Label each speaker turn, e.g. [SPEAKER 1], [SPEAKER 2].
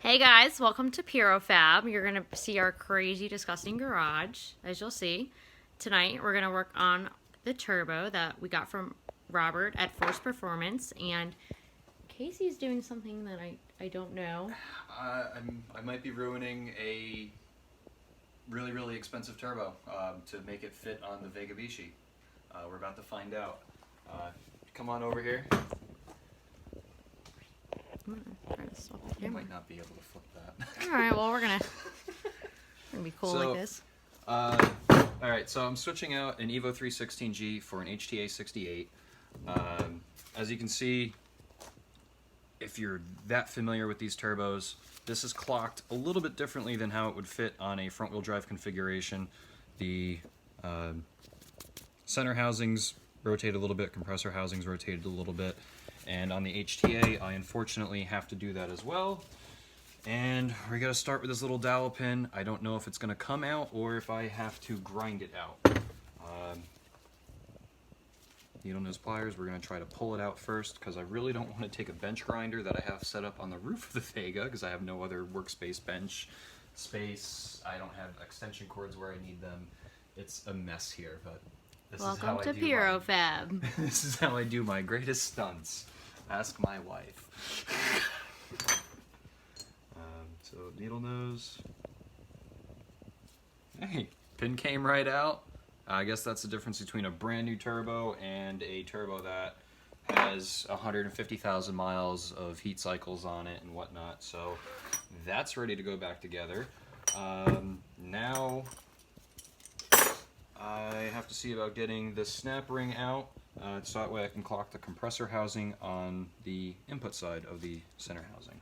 [SPEAKER 1] Hey guys, welcome to PuroFab. You're going to see our crazy, disgusting garage, as you'll see. Tonight, we're going to work on the turbo that we got from Robert at Force Performance, and Casey's doing something that I don't know.
[SPEAKER 2] I might be ruining a really expensive turbo to make it fit on the Vega Vichy. We're about to find out. Come on over here.
[SPEAKER 1] I'm going to try to swap the
[SPEAKER 2] You
[SPEAKER 1] camera.
[SPEAKER 2] might not be able to flip that.
[SPEAKER 1] Alright, well, we're going to be cool
[SPEAKER 2] So,
[SPEAKER 1] like this.
[SPEAKER 2] Alright, so I'm switching out an Evo 316G for an HTA 68. As you can see, if you're that familiar with these turbos, this is clocked a little bit differently than how it would fit on a front-wheel drive configuration. The center housings rotate a little bit, compressor housings rotated a little bit, and on the HTA I unfortunately have to do that as well. And we're going to start with this little dowel pin. I don't know if it's going to come out or if I have to grind it out. Needle nose pliers, we're going to try to pull it out first because I really don't want to take a bench grinder that I have set up on the roof of the Vega because I have no other workspace bench space. I don't have extension cords where I need them. It's a mess here, but this is how
[SPEAKER 1] Welcome
[SPEAKER 2] I
[SPEAKER 1] to
[SPEAKER 2] do
[SPEAKER 1] PuroFab.
[SPEAKER 2] this is how I do my greatest stunts. Ask my wife. So needle nose. Hey, pin came right out. I guess that's the difference between a brand new turbo and a turbo that has 150,000 miles of heat cycles on it and whatnot. So that's ready to go back together. Now I have to see about getting the snap ring out so that way I can clock the compressor housing on the input side of the center housing.